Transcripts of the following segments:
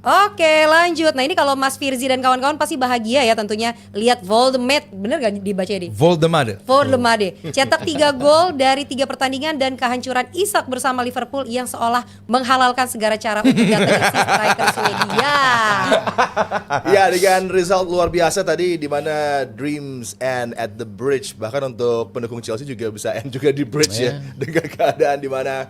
Oke, lanjut. Nah, ini kalau Mas Firzi dan kawan-kawan pasti bahagia ya tentunya lihat Voldemort, bener gak dibaca ini? Voldemort cetak 3 gol dari 3 pertandingan dan kehancuran Isak bersama Liverpool yang seolah menghalalkan segala cara untuk datang si striker Swedia. Ya, dengan result luar biasa tadi di mana dreams end at the bridge. Bahkan untuk pendukung Chelsea juga bisa end juga di bridge ya. Dengan keadaan di mana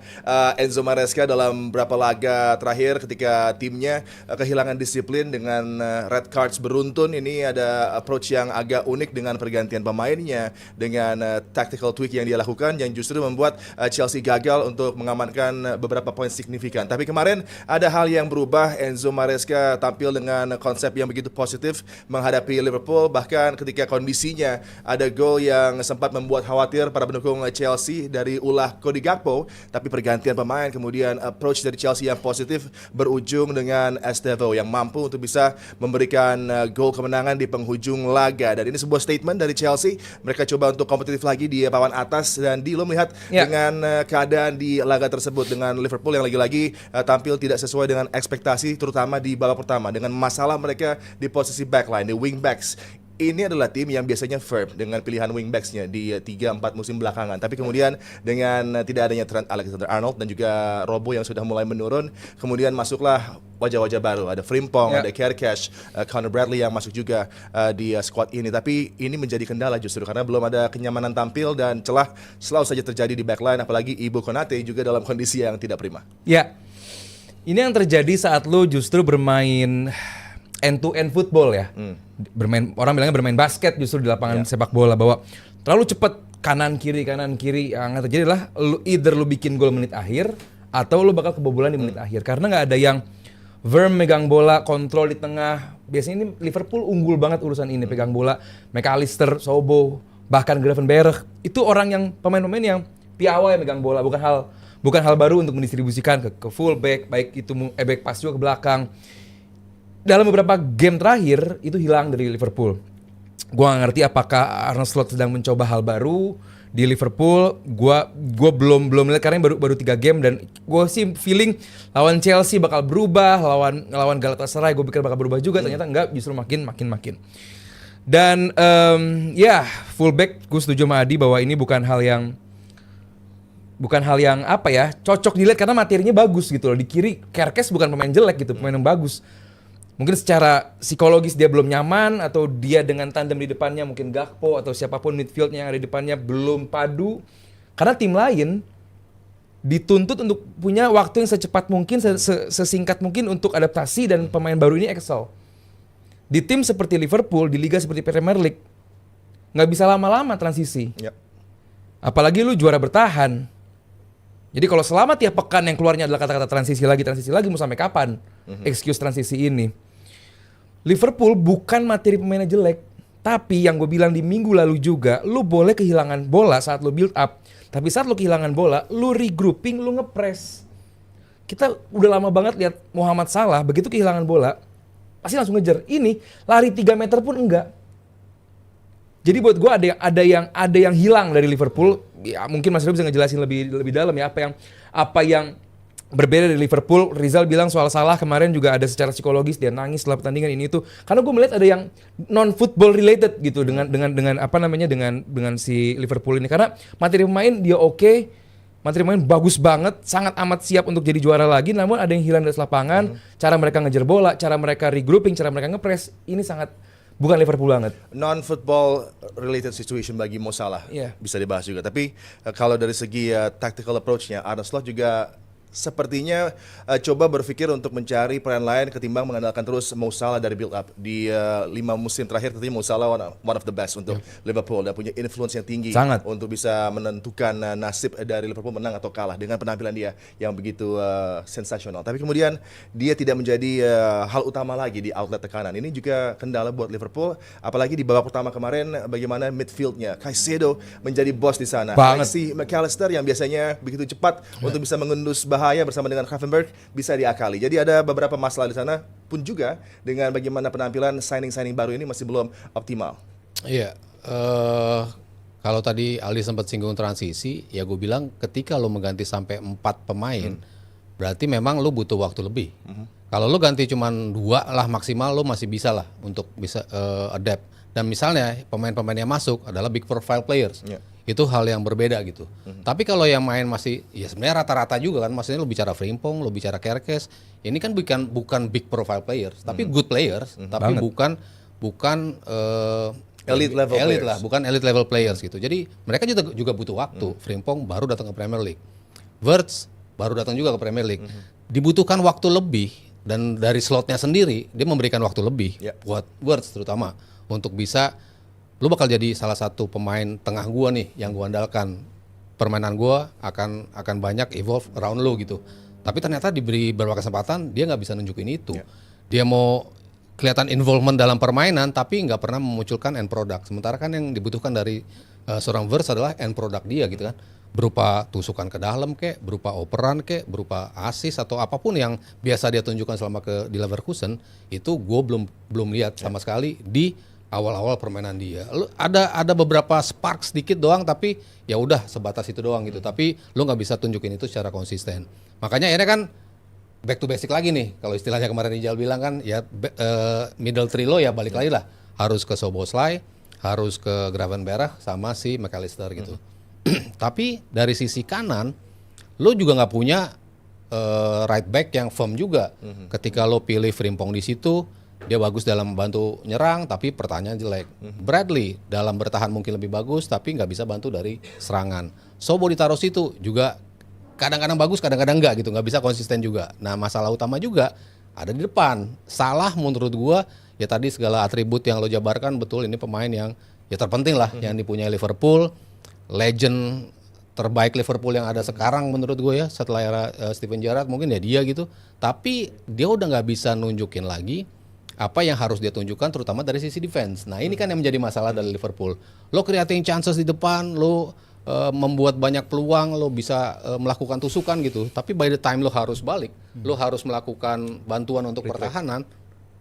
Enzo Maresca dalam beberapa laga terakhir ketika timnya kehilangan disiplin dengan red cards beruntun. Ini ada approach yang agak unik dengan pergantian pemainnya, dengan tactical tweak yang dia lakukan yang justru membuat Chelsea gagal untuk mengamankan beberapa poin signifikan. Tapi kemarin ada hal yang berubah. Enzo Maresca tampil dengan konsep yang begitu positif menghadapi Liverpool. Bahkan ketika kondisinya ada gol yang sempat membuat khawatir para pendukung Chelsea dari ulah Cody Gakpo, tapi pergantian pemain kemudian approach dari Chelsea yang positif berujung dengan Estevao yang mampu untuk bisa memberikan gol kemenangan di penghujung laga. Dan ini sebuah statement dari Chelsea. Mereka coba untuk kompetitif lagi di papan atas. Dan lo melihat dengan keadaan di laga tersebut dengan Liverpool yang lagi-lagi tampil tidak sesuai dengan ekspektasi, terutama di babak pertama dengan masalah mereka di posisi backline, di wingbacks. Ini adalah tim yang biasanya firm dengan pilihan wingbacks-nya di 3-4 musim belakangan. Tapi kemudian dengan tidak adanya Trent Alexander-Arnold dan juga Robo yang sudah mulai menurun, kemudian masuklah wajah-wajah baru. Ada Frimpong, ada Kerkesh, Connor Bradley yang masuk juga di squad ini. Tapi ini menjadi kendala justru karena belum ada kenyamanan tampil dan celah selalu saja terjadi di backline. Apalagi Ibu Konate juga dalam kondisi yang tidak prima. Ya, ini yang terjadi saat lo justru bermain end-to-end football ya. Orang bilangnya bermain basket justru di lapangan sepak bola, bahwa terlalu cepat kanan kiri yang terjadi adalah either lu bikin gol menit akhir atau lu bakal kebobolan di menit akhir karena nggak ada yang firm megang bola, kontrol di tengah. Biasanya ini Liverpool unggul banget urusan ini, pegang bola. McAllister, Sobo, bahkan Gravenberch itu orang yang pemain-pemain yang piawai megang bola, bukan hal baru untuk mendistribusikan ke fullback, baik itu back pass juga ke belakang. Dalam beberapa game terakhir itu hilang dari Liverpool. Gue gak ngerti apakah Arne Slot sedang mencoba hal baru di Liverpool. Gue belum lihat karena baru 3 game dan gue sih feeling lawan Chelsea bakal berubah, lawan Galatasaray gue pikir bakal berubah juga, ternyata enggak, justru makin. Dan fullback gue setuju sama Adi bahwa ini bukan hal yang apa ya, cocok dilihat karena materinya bagus gitu loh. Di kiri Kerkes bukan pemain jelek gitu, pemain yang bagus. Mungkin secara psikologis dia belum nyaman, atau dia dengan tandem di depannya mungkin Gakpo atau siapapun midfieldnya yang ada di depannya belum padu. Karena tim lain dituntut untuk punya waktu yang secepat mungkin, sesingkat mungkin untuk adaptasi, dan pemain baru ini excel. Di tim seperti Liverpool, di liga seperti Premier League, nggak bisa lama-lama transisi. Apalagi lu juara bertahan. Jadi kalau selama tiap pekan yang keluarnya adalah kata-kata transisi lagi, mau sampai kapan excuse transisi ini? Liverpool bukan materi pemainnya jelek, tapi yang gue bilang di minggu lalu juga, lu boleh kehilangan bola saat lu build up, tapi saat lu kehilangan bola, lu regrouping, lu ngepres. Kita udah lama banget lihat Muhammad Salah begitu kehilangan bola, pasti langsung ngejar. Ini lari 3 meter pun enggak. Jadi buat gue ada yang hilang dari Liverpool. Ya mungkin Mas Rio bisa ngejelasin lebih dalam ya apa yang berbeda dari Liverpool. Rizal bilang soal Salah kemarin juga ada secara psikologis, dia nangis setelah pertandingan ini itu. Karena gue melihat ada yang non football related gitu dengan si Liverpool ini. Karena materi pemain dia oke, materi pemain bagus banget, sangat amat siap untuk jadi juara lagi. Namun ada yang hilang dari lapangan, cara mereka ngejar bola, cara mereka regrouping, cara mereka ngepres, ini sangat bukan Liverpool banget. Non-football related situation bagi Mo Salah bisa dibahas juga. Tapi kalau dari segi tactical approach-nya, Arne Slot juga sepertinya coba berpikir untuk mencari peran lain ketimbang mengandalkan terus Mo Salah dari build up. Di 5 musim terakhir tentunya Mo Salah one of the best untuk Liverpool dan punya influence yang tinggi untuk bisa menentukan nasib dari Liverpool menang atau kalah dengan penampilan dia yang begitu sensasional. Tapi kemudian dia tidak menjadi hal utama lagi di outlet tekanan. Ini juga kendala buat Liverpool, apalagi di babak pertama kemarin bagaimana midfieldnya Caicedo menjadi bos di sana. Si McAllister yang biasanya begitu cepat untuk bisa mengendus bahaya bersama dengan Gravenberch bisa diakali. Jadi ada beberapa masalah di sana pun juga dengan bagaimana penampilan signing baru ini masih belum optimal. Iya, kalau tadi Aldi sempat singgung transisi, ya gue bilang ketika lo mengganti sampai 4 pemain, berarti memang lo butuh waktu lebih. Kalau lo ganti cuman 2 lah maksimal, lo masih bisa lah untuk bisa adapt. Dan misalnya pemain-pemain yang masuk adalah big profile players. Itu hal yang berbeda gitu. Tapi kalau yang main masih ya sebenarnya rata-rata juga kan, maksudnya lo bicara Frimpong, lo bicara Kerkes, ini kan bukan big profile players, tapi good players, tapi bukan elite level players lah, bukan elite level players gitu. Jadi mereka juga butuh waktu. Frimpong baru datang ke Premier League. Wirtz baru datang juga ke Premier League. Dibutuhkan waktu lebih, dan dari slotnya sendiri dia memberikan waktu lebih buat Wirtz terutama untuk bisa, lu bakal jadi salah satu pemain tengah gua nih yang gua andalkan. Permainan gua akan banyak evolve around lu gitu. Tapi ternyata diberi beberapa kesempatan dia nggak bisa nunjukin itu. Dia mau kelihatan involvement dalam permainan tapi nggak pernah memunculkan end product. Sementara kan yang dibutuhkan dari seorang Wirtz adalah end product dia gitu kan. Berupa tusukan ke dalam kek, berupa operan kek, berupa assist atau apapun yang biasa dia tunjukkan selama di Leverkusen, itu gue belum lihat sama sekali di awal-awal permainan dia. Ada beberapa spark sedikit doang, tapi ya udah sebatas itu doang gitu. Tapi lu nggak bisa tunjukin itu secara konsisten. Makanya ini kan back to basic lagi nih. Kalau istilahnya kemarin Ijal bilang kan ya middle three lo ya balik lagi lah. Harus ke Szoboszlai, harus ke Gravenberch sama si McAllister gitu. Tapi dari sisi kanan lo juga nggak punya right back yang firm juga. Ketika lo pilih Frimpong di situ, dia bagus dalam bantu nyerang tapi pertahanan jelek. Bradley dalam bertahan mungkin lebih bagus tapi nggak bisa bantu dari serangan. Sobo ditaruh situ juga kadang-kadang bagus, kadang-kadang enggak gitu, nggak bisa konsisten juga. Nah masalah utama juga ada di depan. Salah menurut gua ya tadi segala atribut yang lo jabarkan betul, ini pemain yang ya terpenting lah yang dipunyai Liverpool. Legend terbaik Liverpool yang ada sekarang menurut gue ya setelah era Steven Gerrard mungkin ya dia gitu. Tapi dia udah nggak bisa nunjukin lagi apa yang harus dia tunjukkan terutama dari sisi defense. Nah ini kan yang menjadi masalah dari Liverpool. Lo creating chances di depan, lo membuat banyak peluang, lo bisa melakukan tusukan gitu. Tapi by the time lo harus balik, lo harus melakukan bantuan untuk pertahanan.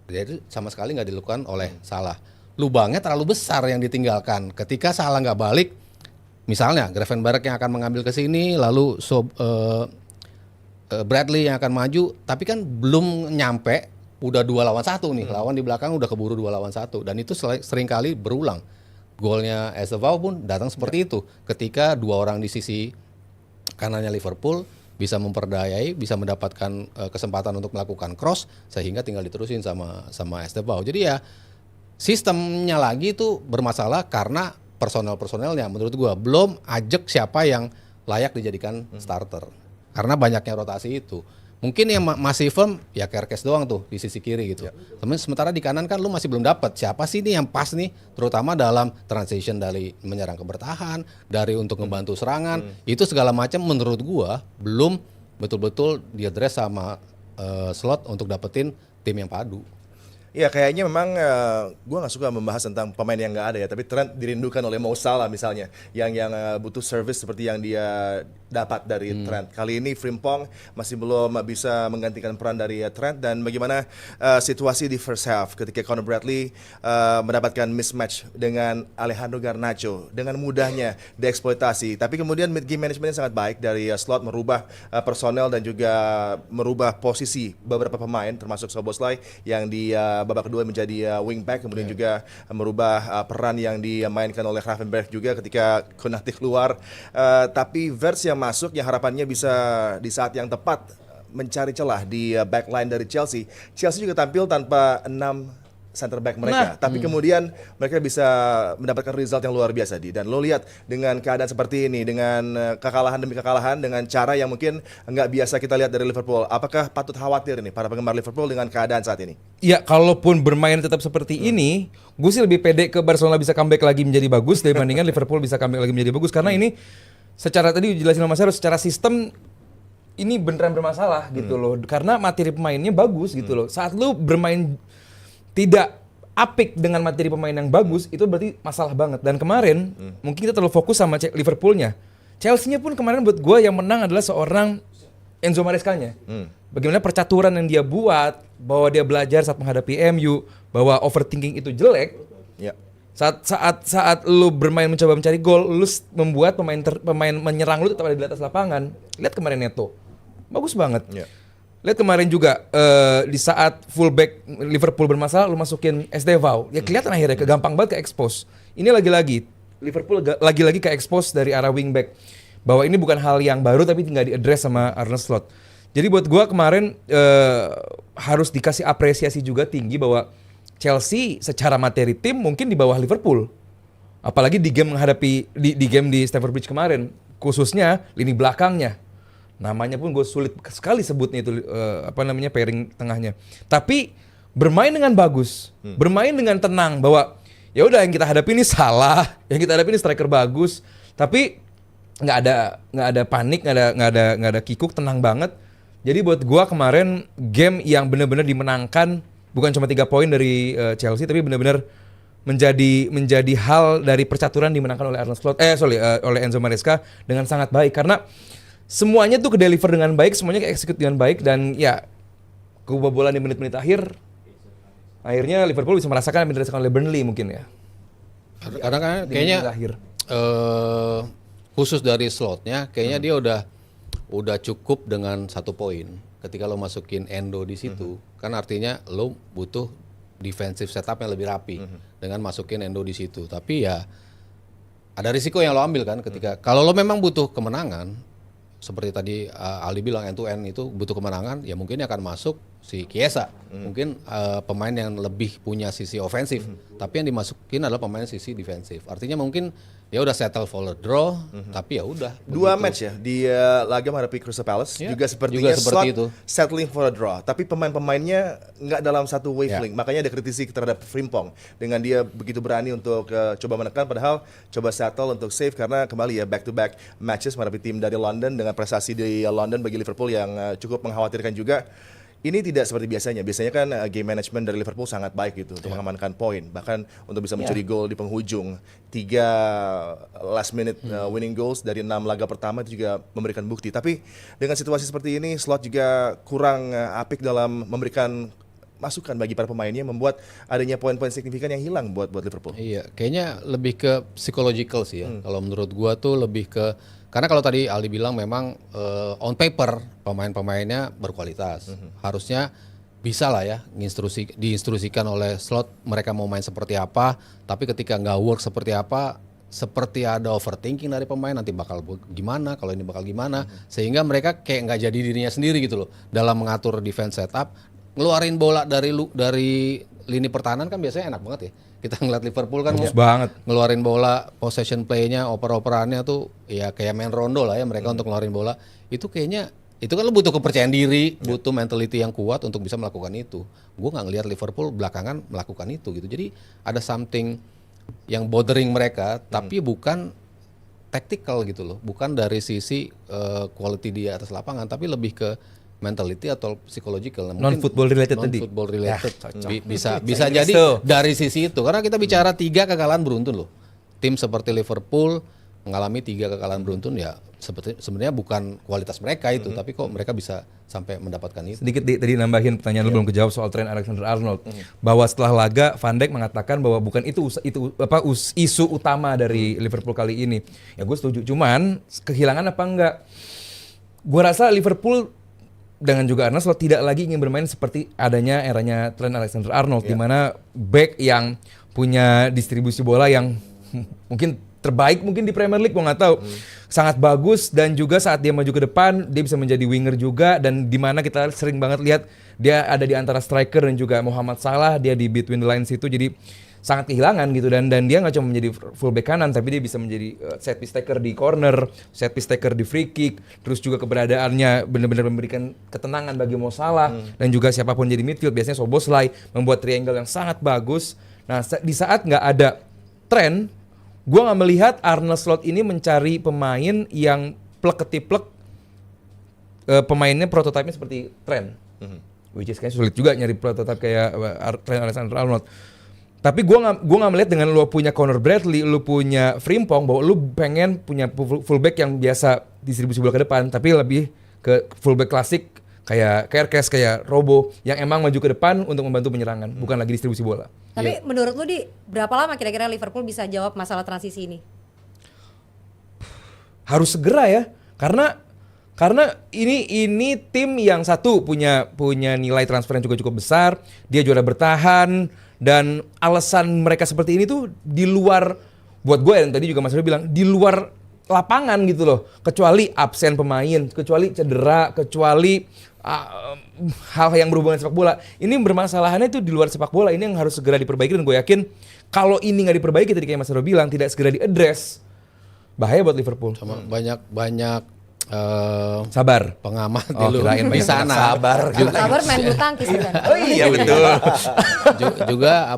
Jadi sama sekali nggak dilakukan oleh Salah. Lubangnya terlalu besar yang ditinggalkan. Ketika Salah nggak balik, misalnya Gravenberch yang akan mengambil ke sini, lalu Bradley yang akan maju, tapi kan belum nyampe, udah 2 lawan 1 nih, lawan di belakang udah keburu 2 lawan 1, dan itu seringkali berulang. Golnya Estevam pun datang seperti itu, ketika 2 orang di sisi kanannya Liverpool bisa memperdayai, bisa mendapatkan kesempatan untuk melakukan cross, sehingga tinggal diterusin sama Estevam. Jadi ya sistemnya lagi itu bermasalah karena personel-personelnya menurut gua belum ajak siapa yang layak dijadikan starter. Karena banyaknya rotasi itu. Mungkin yang masih firm ya Kerkes doang tuh di sisi kiri gitu. Sementara di kanan kan lu masih belum dapat siapa sih nih yang pas nih, terutama dalam transition dari menyerang ke bertahan, dari untuk membantu serangan. Itu segala macam menurut gua belum betul-betul diadres sama slot untuk dapetin tim yang padu. Ya kayaknya memang gue nggak suka membahas tentang pemain yang nggak ada ya, tapi Trent dirindukan oleh Mo Salah misalnya, yang butuh service seperti yang dia dapat dari Trent. Kali ini Frimpong masih belum bisa menggantikan peran dari Trent, dan bagaimana situasi di first half ketika Conor Bradley mendapatkan mismatch dengan Alejandro Garnacho dengan mudahnya dieksploitasi. Tapi kemudian mid game managementnya sangat baik dari slot, merubah personel dan juga merubah posisi beberapa pemain termasuk Szoboszlai yang di babak kedua menjadi wingback, kemudian juga merubah peran yang dimainkan oleh Gravenberch juga ketika Konate keluar. Tapi Wirtz yang masuk yang harapannya bisa di saat yang tepat mencari celah di backline dari Chelsea. Chelsea juga tampil tanpa 6 center back mereka, tapi kemudian mereka bisa mendapatkan result yang luar biasa dan lo lihat dengan keadaan seperti ini, dengan kekalahan demi kekalahan, dengan cara yang mungkin nggak biasa kita lihat dari Liverpool. Apakah patut khawatir nih para penggemar Liverpool dengan keadaan saat ini? Ya kalaupun bermain tetap seperti ini, gue sih lebih pede ke Barcelona bisa comeback lagi menjadi bagus dibandingkan Liverpool bisa comeback lagi menjadi bagus, karena ini secara tadi dijelasin sama Mas Heru, secara sistem ini beneran bermasalah gitu loh, karena materi pemainnya bagus gitu loh. Saat lu bermain tidak apik dengan materi pemain yang bagus, itu berarti masalah banget. Dan kemarin mungkin kita terlalu fokus sama Liverpoolnya. Chelsea-nya pun kemarin buat gue yang menang adalah seorang Enzo Maresca-nya. Bagaimana percaturan yang dia buat, bahwa dia belajar saat menghadapi MU, bahwa overthinking itu jelek. Ya. Saat lu bermain mencoba mencari gol, lu membuat pemain menyerang lu tetap ada di atas lapangan. Lihat kemarin Neto, bagus banget. Lihat kemarin juga di saat fullback Liverpool bermasalah lu masukin Estevao. Ya kelihatan akhirnya gampang banget ke expose. Ini lagi-lagi Liverpool lagi-lagi ke expose dari arah wingback. Bahwa ini bukan hal yang baru tapi tinggal diadres sama Arne Slot. Jadi buat gua kemarin harus dikasih apresiasi juga tinggi bahwa Chelsea secara materi tim mungkin di bawah Liverpool. Apalagi di game menghadapi di game di Stamford Bridge kemarin, khususnya lini belakangnya. Namanya pun gue sulit sekali sebutnya itu pairing tengahnya. Tapi bermain dengan bagus, bermain dengan tenang bahwa ya udah yang kita hadapi ini salah, yang kita hadapi ini striker bagus, tapi nggak ada panik, nggak ada kikuk, tenang banget. Jadi buat gue kemarin game yang benar-benar dimenangkan bukan cuma 3 poin dari Chelsea, tapi benar-benar menjadi hal dari percaturan dimenangkan oleh oleh Enzo Maresca dengan sangat baik karena semuanya tuh ke-deliver dengan baik, semuanya ke-execute dengan baik dan ya kebobolan di menit-menit akhirnya Liverpool bisa merasakan yang dirasakan oleh Burnley mungkin ya. Karena kan kayaknya khusus dari slotnya kayaknya dia udah cukup dengan 1 poin. Ketika lo masukin Endo di situ, kan artinya lo butuh defensive setup yang lebih rapi dengan masukin Endo di situ. Tapi ya ada risiko yang lo ambil kan ketika kalau lo memang butuh kemenangan. Seperti tadi Ali bilang end to end itu butuh kemenangan, ya mungkin akan masuk si Chiesa. Mungkin pemain yang lebih punya sisi ofensif, tapi yang dimasukin adalah pemain sisi defensif. Artinya mungkin ya udah settle for a draw, tapi ya udah. 2 match ya di laga menghadapi Crystal Palace juga sepertinya seperti itu. Settling for a draw, tapi pemain-pemainnya nggak dalam satu wavelength. Makanya ada kritisi terhadap Frimpong dengan dia begitu berani untuk coba menekan, padahal coba settle untuk save karena kembali ya back to back matches menghadapi tim dari London dengan prestasi di London bagi Liverpool yang cukup mengkhawatirkan juga. Ini tidak seperti biasanya. Biasanya kan game management dari Liverpool sangat baik gitu untuk mengamankan poin, bahkan untuk bisa mencuri gol di penghujung. 3 last minute winning goals dari 6 laga pertama itu juga memberikan bukti. Tapi dengan situasi seperti ini, Slot juga kurang apik dalam memberikan masukan bagi para pemainnya, membuat adanya poin-poin signifikan yang hilang buat Liverpool. Iya, kayaknya lebih ke psychological sih ya. Kalau menurut gua tuh lebih ke karena kalau tadi Aldi bilang memang on paper pemain-pemainnya berkualitas. Harusnya bisa lah ya diinstruksikan oleh Slot mereka mau main seperti apa, tapi ketika nggak work seperti apa, seperti ada overthinking dari pemain nanti bakal gimana, kalau ini bakal gimana, sehingga mereka kayak nggak jadi dirinya sendiri gitu loh dalam mengatur defense setup. Ngeluarin bola dari lini pertahanan kan biasanya enak banget ya. Kita ngeliat Liverpool kan ngeluarin bola, possession play-nya, oper-operannya tuh ya kayak main rondo lah ya mereka untuk ngeluarin bola. Itu kayaknya itu kan lo butuh kepercayaan diri, butuh mentality yang kuat untuk bisa melakukan itu. Gue nggak ngelihat Liverpool belakangan melakukan itu gitu. Jadi ada something yang bothering mereka, tapi bukan tactical gitu loh, bukan dari sisi quality di atas lapangan, tapi lebih ke mentality atau psychological. Non football related tadi. Non football related. Bisa jadi dari sisi itu. Karena kita bicara 3 kekalahan beruntun loh. Tim seperti Liverpool mengalami 3 kekalahan beruntun ya sebenarnya bukan kualitas mereka itu, tapi kok mereka bisa sampai mendapatkan itu. Sedikit tadi nambahin pertanyaan lu belum kejawab soal Trent Alexander-Arnold. Bahwa setelah laga Van Dijk mengatakan bahwa bukan itu isu utama dari Liverpool kali ini. Ya gue setuju. Cuman kehilangan apa enggak? Gue rasa Liverpool dengan juga Arne Slot tidak lagi ingin bermain seperti adanya eranya Trent Alexander-Arnold di mana back yang punya distribusi bola yang mungkin terbaik mungkin di Premier League, gue nggak tahu. Sangat bagus dan juga saat dia maju ke depan dia bisa menjadi winger juga, dan di mana kita sering banget lihat dia ada di antara striker dan juga Mohamed Salah, dia di between the lines itu, jadi sangat kehilangan gitu, dan dia nggak cuma menjadi fullback kanan tapi dia bisa menjadi set piece taker di corner, set piece taker di free kick, terus juga keberadaannya benar-benar memberikan ketenangan bagi Mo Salah dan juga siapapun jadi midfield, biasanya Szoboszlai membuat triangle yang sangat bagus. Nah di saat nggak ada Trent, gue nggak melihat Arne Slot ini mencari pemain yang plek-ketiplek pemainnya prototipenya seperti Trent, which is kayaknya sulit juga nyari prototipe kayak Trent Alexander-Arnold. Tapi gue nggak melihat dengan lu punya Conor Bradley, lu punya Frimpong, bahwa lu pengen punya fullback yang biasa distribusi bola ke depan, tapi lebih ke fullback klasik kayak Kerkes, kayak Robo yang emang maju ke depan untuk membantu penyerangan, bukan lagi distribusi bola. Tapi menurut lu berapa lama kira-kira Liverpool bisa jawab masalah transisi ini? Harus segera ya, karena Karena ini tim yang satu punya nilai transfer yang juga cukup besar, dia juara bertahan, dan alasan mereka seperti ini tuh di luar, buat gue yang tadi juga Mas Rio bilang, di luar lapangan gitu loh. Kecuali absen pemain, kecuali cedera, kecuali hal yang berhubungan sepak bola. Ini bermasalahannya itu di luar sepak bola, ini yang harus segera diperbaiki, dan gue yakin kalau ini nggak diperbaiki tadi kayak Mas Rio bilang, tidak segera diadres, bahaya buat Liverpool. Sama banyak Sabar. pengamat Kirain di sana. sabar. Sabar main bulu tangkis kan. Oh iya betul. juga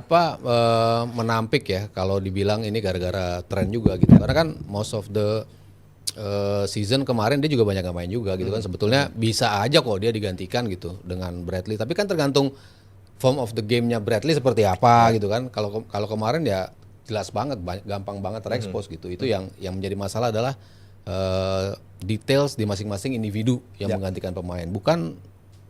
menampik ya kalau dibilang ini gara-gara tren juga gitu. Karena kan most of the season kemarin dia juga banyak gak main juga gitu kan. Sebetulnya bisa aja kok dia digantikan gitu dengan Bradley. Tapi kan tergantung form of the game-nya Bradley seperti apa gitu kan. Kalau kemarin ya jelas banget, gampang banget terekspos gitu. Itu yang menjadi masalah adalah details di masing-masing individu yang menggantikan pemain, bukan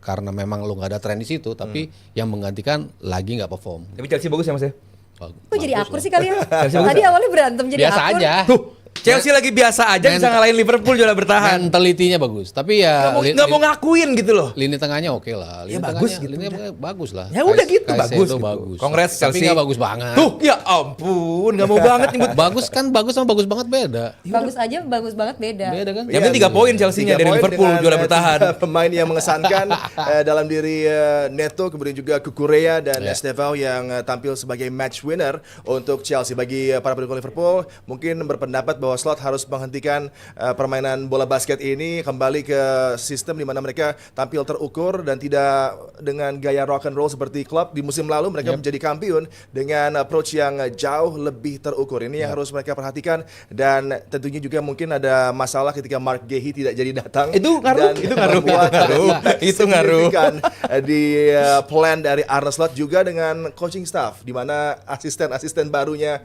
karena memang lo nggak ada tren di situ, tapi yang menggantikan lagi nggak perform. Tapi Chelsea bagus ya Mas ya? Kok jadi akur sih kalian? Tadi awalnya berantem jadi Biasa akur. aja. Tuh, Chelsea lagi biasa aja bisa ngalahin Liverpool juara bertahan. Mentalitinya bagus, tapi ya Nggak mau ngakuin gitu loh. lini tengahnya oke lah. Ya bagus gitu, Lininya bagus lah. Ya udah gitu, Kaisedo bagus gitu. bagus. Congrats Tapi Chelsea. nggak bagus banget. Tuh, ya ampun, nggak mau banget nyebut. Bagus sama bagus banget beda. Bagus aja, bagus banget beda. Beda kan? Yang penting 3 poin Chelsea-nya 3 dari poin Liverpool dengan, juara bertahan. 3 pemain yang mengesankan dalam diri Neto, kemudian juga Cucurella dan Estevao yang tampil sebagai match winner untuk Chelsea. Bagi para pendukung Liverpool mungkin berpendapat bahwa Slot harus menghentikan permainan bola basket ini, kembali ke sistem di mana mereka tampil terukur dan tidak dengan gaya rock and roll seperti klub di musim lalu. Mereka menjadi kampiun dengan approach yang jauh lebih terukur. Ini yang harus mereka perhatikan, dan tentunya juga mungkin ada masalah ketika Mark Gehi tidak jadi datang. Itu ngaruh, Dan itu ngaruh, membuat itu ngaruh. signifikan di plan dari Arne Slot, juga dengan coaching staff di mana asisten barunya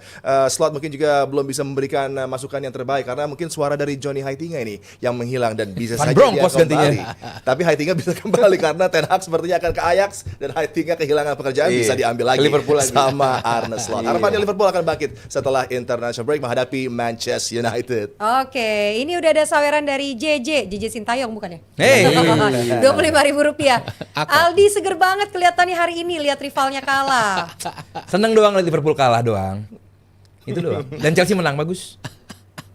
Slot mungkin juga belum bisa memberikan masukan yang terbaik, karena mungkin suara dari Johnny Heitinga ini yang menghilang, dan bisa Van saja Bronckhorst dia kembali. gantinya. Tapi Heitinga bisa kembali karena Ten Hag sepertinya akan ke Ajax, dan Heitinga kehilangan pekerjaan bisa diambil lagi Liverpool lagi. sama Arne Slot. Harapannya Liverpool akan bangkit setelah international break menghadapi Manchester United. Oke, ini udah ada saweran dari JJ Sintayong bukan ya? Hey. Rp25.000. Aldi seger banget kelihatannya hari ini lihat rivalnya kalah. Seneng doang liat Liverpool kalah doang. Itu doang. Dan Chelsea menang bagus.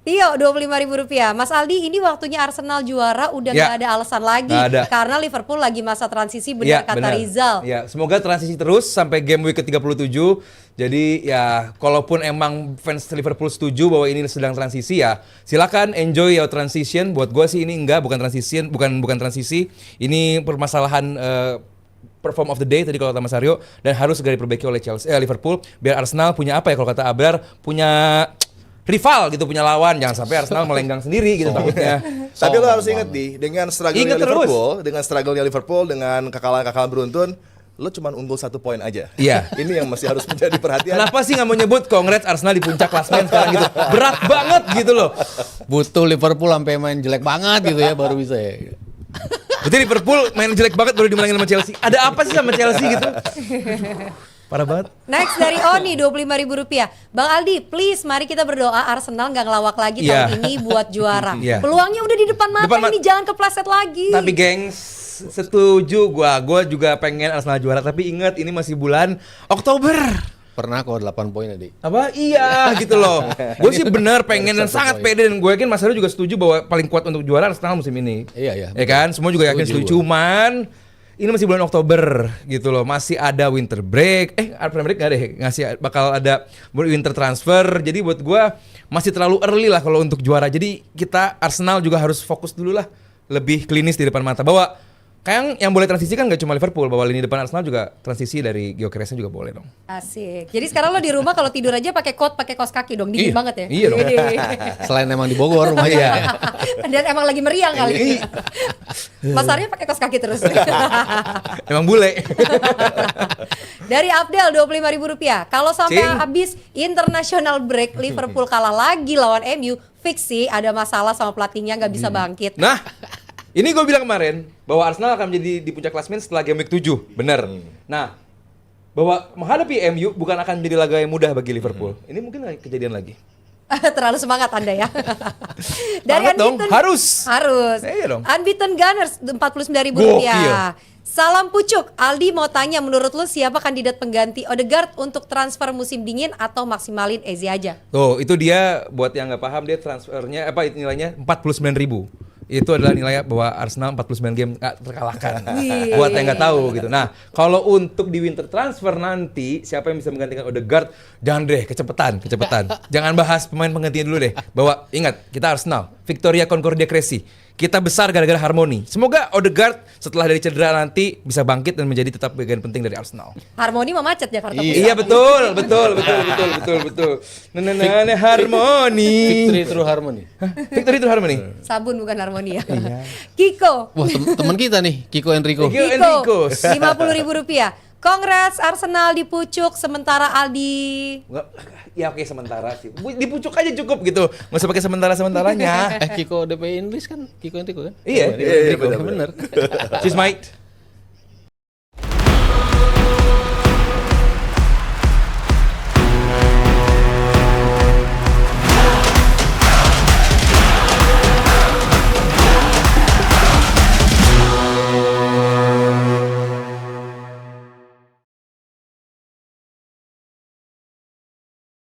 Tio Rp25.000. Mas Aldi, ini waktunya Arsenal juara udah Ya. nggak ada alasan lagi Nggak ada. karena Liverpool lagi masa transisi, benar kata benar. Rizal. Ya, semoga transisi terus sampai game week ke-37. Jadi ya, kalaupun emang fans Liverpool setuju bahwa ini sedang transisi, ya silakan enjoy your transition. Buat gue sih ini bukan transisi. Ini permasalahan perform of the day tadi kalau kata Mas Aryo, dan harus segera diperbaiki oleh Liverpool biar Arsenal punya apa ya, kalau kata Abrar, punya rival gitu, punya lawan. Jangan sampai Arsenal melenggang sendiri gitu takutnya. Tapi lo harus ingat dengan struggle-nya Ingat terus. Liverpool, dengan kekalahan beruntun, lo cuma unggul 1 poin aja. Iya. Ini yang masih harus menjadi perhatian. Kenapa sih nggak mau nyebut congrats Arsenal di puncak klasemen sekarang gitu? Berat banget gitu loh. Butuh Liverpool sampai main jelek banget gitu ya baru bisa ya. Berarti Liverpool main jelek banget baru dimenangin sama Chelsea. Ada apa sih sama Chelsea gitu? Parah banget. Next dari Oni Rp25.000. Bang Aldi, please mari kita berdoa Arsenal nggak ngelawak lagi Iya. tahun ini buat juara. Iya. Peluangnya udah di depan mata, ini jangan kepleset lagi. Tapi gengs, setuju gua juga pengen Arsenal juara, tapi ingat ini masih bulan Oktober. Pernah kok 8 poin tadi. Apa? Iya gitu loh. Gue sih benar pengen dan sangat pede, dan gue yakin Mas Heru juga setuju bahwa paling kuat untuk juara Arsenal musim ini. Iya. Ya kan? Semua juga yakin setuju. Cuman ini masih bulan Oktober gitu loh. Masih ada winter break. Winter break nggak deh. Bakal ada winter transfer. Jadi buat gue masih terlalu early lah kalau untuk juara. Jadi kita Arsenal juga harus fokus dulu lah. Lebih klinis di depan mata. Bahwa kayak yang boleh transisi kan gak cuma Liverpool, bahwa lini depan Arsenal juga transisi dari Gyökeresnya juga boleh dong. Asik. Jadi sekarang lo di rumah kalau tidur aja pakai kaos kaki dong, dingin Iya. banget ya. Iya dong. Selain emang di Bogor rumahnya. Dan emang lagi meriang kali. Mas Arya pakai kaos kaki terus. Emang bule. Dari Abdel Rp25.000. Kalau sampai Cing. habis international break Liverpool kalah lagi lawan MU, fix sih ada masalah sama pelatihnya, nggak bisa bangkit. Nah, ini gue bilang kemarin bahwa Arsenal akan menjadi di puncak klasemen setelah game week 7. Bener. Nah, bahwa menghadapi MU bukan akan menjadi laga yang mudah bagi Liverpool. Ini mungkin kejadian lagi. Terlalu semangat Anda ya. Dari Banget dong, harus. Harus. Iya dong. Unbeaten Gunners Rp49.000. Gokil. Salam pucuk. Aldi mau tanya, menurut lu siapa kandidat pengganti Odegaard untuk transfer musim dingin atau maksimalin Eze aja? Tuh, itu dia buat yang nggak paham, dia transfernya apa nilainya 49.000. Itu adalah nilai bahwa Arsenal 49 game nggak terkalahkan. Wih. Buat yang nggak tahu gitu. Nah, kalau untuk di winter transfer nanti siapa yang bisa menggantikan Odegaard? Jangan deh, kecepatan. Jangan bahas pemain penggantinya dulu deh. Bahwa ingat, kita Arsenal, Victoria Concordia Cresci. Kita besar gara-gara harmoni. Semoga Odegaard setelah dari cedera nanti bisa bangkit dan menjadi tetap bagian penting dari Arsenal. Harmoni memacet Jakarta Pusat. Iya betul. Nah, harmoni. Victory through harmony. Victory itu harmoni. Sabun bukan harmoni ya. Kiko. Wah, teman kita nih, Kiko Enrico. Enrico. Rp50.000. Congrats Arsenal dipucuk sementara Aldi. Ya oke sementara sih. Dipucuk aja cukup gitu. Nggak usah pakai sementara-sementaranya. Kiko DP Inggris kan, Kiko Enrico kan? Iya, Iya, Enrico. benar. Cheers mate.